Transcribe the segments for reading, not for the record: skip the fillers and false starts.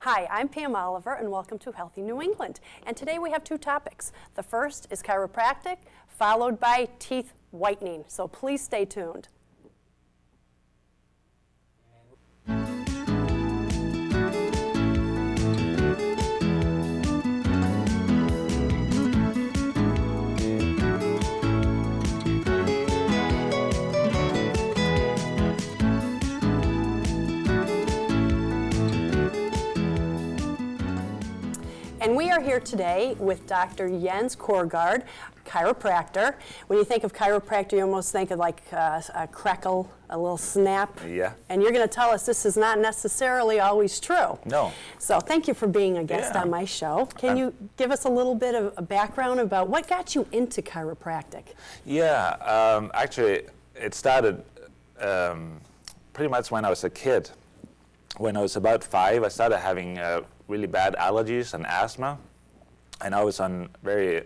Hi, I'm Pam Oliver, and welcome to Healthy New England. And today we have two topics. The first is chiropractic, followed by teeth whitening. So please stay tuned. And we are here today with Dr. Jens Korgaard, chiropractor. When you think of chiropractor, you almost think of like a crackle, a little snap. Yeah. And you're going to tell us this is not necessarily always true. No. So thank you for being a guest on my show. Can you give us a little bit of a background about what got you into chiropractic? Yeah, actually, it started pretty much when I was a kid. When I was about 5, I started having really bad allergies and asthma, and I was on very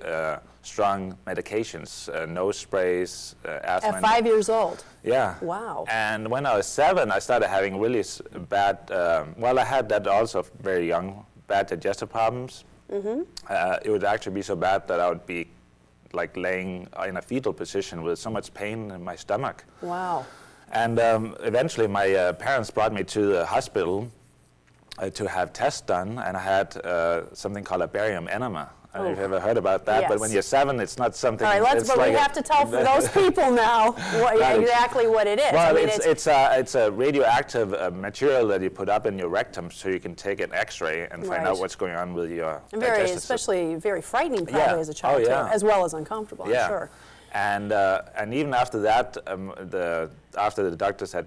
strong medications, nose sprays, asthma. At 5 years old? Yeah. Wow. And when I was 7, I started having really bad, well, I had that also very young, bad digestive problems. It would actually be so bad that I would be like laying in a fetal position with so much pain in my stomach. Wow. And eventually my parents brought me to the hospital to have tests done, and I had something called a barium enema. I don't know if you've ever heard about that, but when you're 7, it's not something. All right, but we have to tell for those people now exactly what it is. Well, it's a radioactive material that you put up in your rectum so you can take an X-ray and find out what's going on with your digestive system. Especially very frightening probably as a child, too, as well as uncomfortable, I'm sure. And even after that, after the doctors had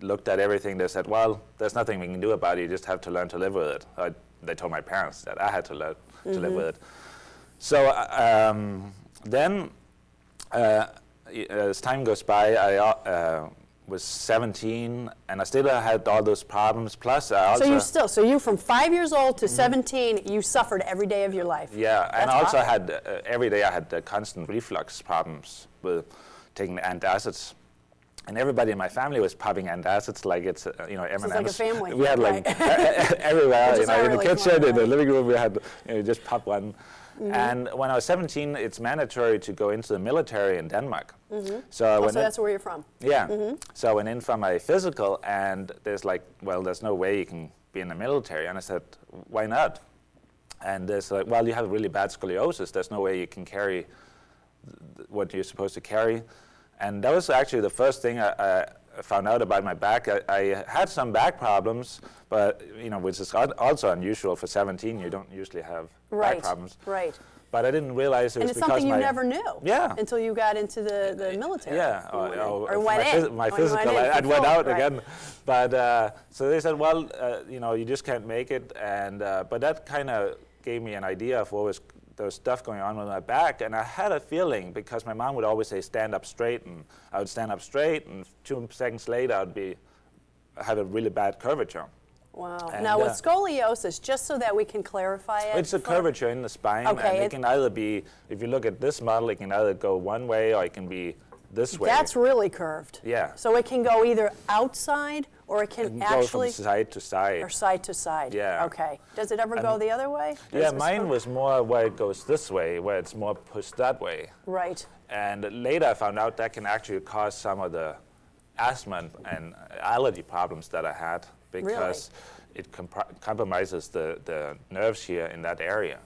looked at everything, they said, well, there's nothing we can do about it, you just have to learn to live with it. They told my parents that I had to learn to live with it. So then, as time goes by, I was 17, and I still had all those problems, plus I also... So you from 5 years old to 17, you suffered every day of your life? Yeah, and I also had, every day I had constant reflux problems with taking antacids. And everybody in my family was popping antacids like it's, M&Ms. It's like a family. We had like everywhere, in the kitchen, in the living room, we had, just pop one. And when I was 17, it's mandatory to go into the military in Denmark. So that's where you're from? Yeah. So I went in for my physical, and there's like, well, there's no way you can be in the military. And I said, why not? And there's like, well, you have really bad scoliosis. There's no way you can carry what you're supposed to carry. And that was actually the first thing I found out about my back. I had some back problems, but which is also unusual for 17. You don't usually have back problems. Right. But I didn't realize it was because it's something you never knew. Yeah. Until you got into the military. Yeah. Or went in. My physical, I went out again. But so they said, well, you just can't make it. And but that kind of gave me an idea of what was. There was stuff going on with my back, and I had a feeling, because my mom would always say stand up straight, and I would stand up straight, and 2 seconds later I'd have a really bad curvature. Wow. And now with scoliosis, just so that we can clarify it. It's a curvature in the spine, and it can either be, if you look at this model, it can either go one way or it can be this way. That's really curved. Yeah. So it can go either outside or it can actually go from side to side. Or side to side. Yeah. Okay. Does it ever go the other way? Yeah, mine was more where it goes this way, where it's more pushed that way. Right. And later I found out that can actually cause some of the asthma and allergy problems that I had, because it compromises the nerves here in that area.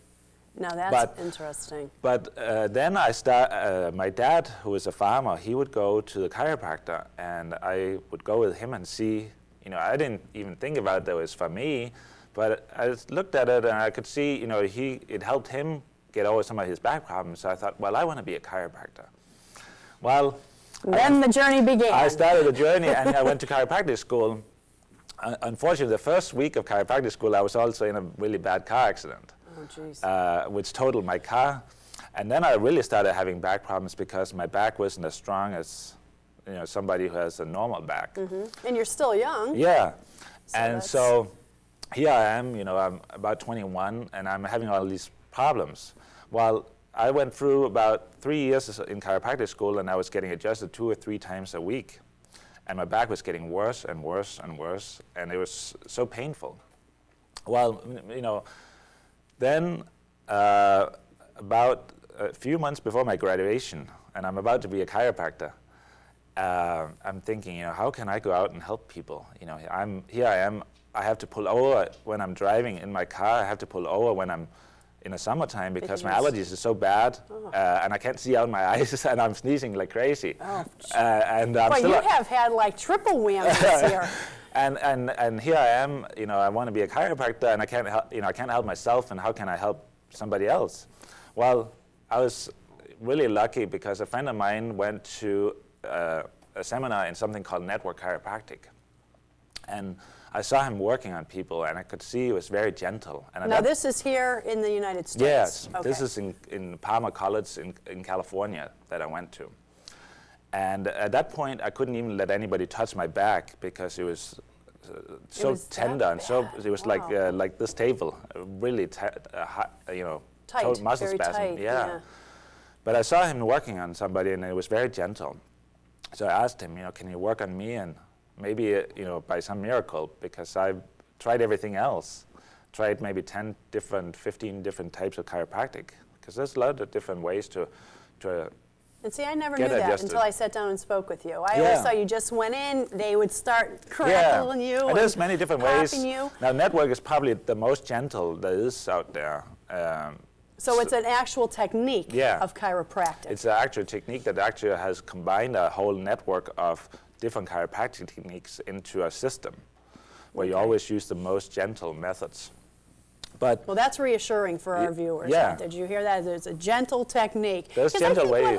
Now that's interesting. But then my dad, who was a farmer, he would go to the chiropractor, and I would go with him and see, I didn't even think about that it was for me, but I looked at it and I could see, it helped him get over some of his back problems. So I thought, well, I want to be a chiropractor. Well, then the journey began. I started the journey, and I went to chiropractic school. Unfortunately, the first week of chiropractic school, I was also in a really bad car accident. Which totaled my car. And then I really started having back problems because my back wasn't as strong as somebody who has a normal back. And you're still young. Yeah. So here I am, I'm about 21, and I'm having all these problems. Well, I went through about 3 years in chiropractic school, and I was getting adjusted 2 or 3 times a week. And my back was getting worse and worse and worse, and it was so painful. Well, you know, then about a few months before my graduation, and I'm about to be a chiropractor, I'm thinking, you know, how can I go out and help people? You know, here I am, I have to pull over when I'm driving in my car, I have to pull over when I'm in the summertime because my allergies are so bad, and I can't see out my eyes, and I'm sneezing like crazy. Oh. And well, you have had like triple whammies here. And here I am, you know, I want to be a chiropractor, and I can't help, you know, I can't help myself, and how can I help somebody else? Well, I was really lucky because a friend of mine went to a seminar in something called Network Chiropractic, and I saw him working on people, and I could see he was very gentle. And now this is here in the United States? Yes, okay. This is in Palmer College in California that I went to. And at that point, I couldn't even let anybody touch my back because it was so tender, and so it was like this table, really you know, tight, muscle very spasm. Tight, yeah. But I saw him working on somebody, and it was very gentle. So I asked him, you know, can you work on me? And maybe, you know, by some miracle, because I've tried everything else, tried maybe 10 different, 15 different types of chiropractic, because there's a lot of different ways to and see, I never knew that until I sat down and spoke with you. I always thought you just went in, they would start crackling you. And there's many different ways. You. Now, Network is probably the most gentle there is out there. So it's an actual technique of chiropractic. It's an actual technique that actually has combined a whole network of different chiropractic techniques into a system where you always use the most gentle methods. But well, that's reassuring for our viewers. Yeah. Did you hear that? There's a gentle technique. There's gentle ways.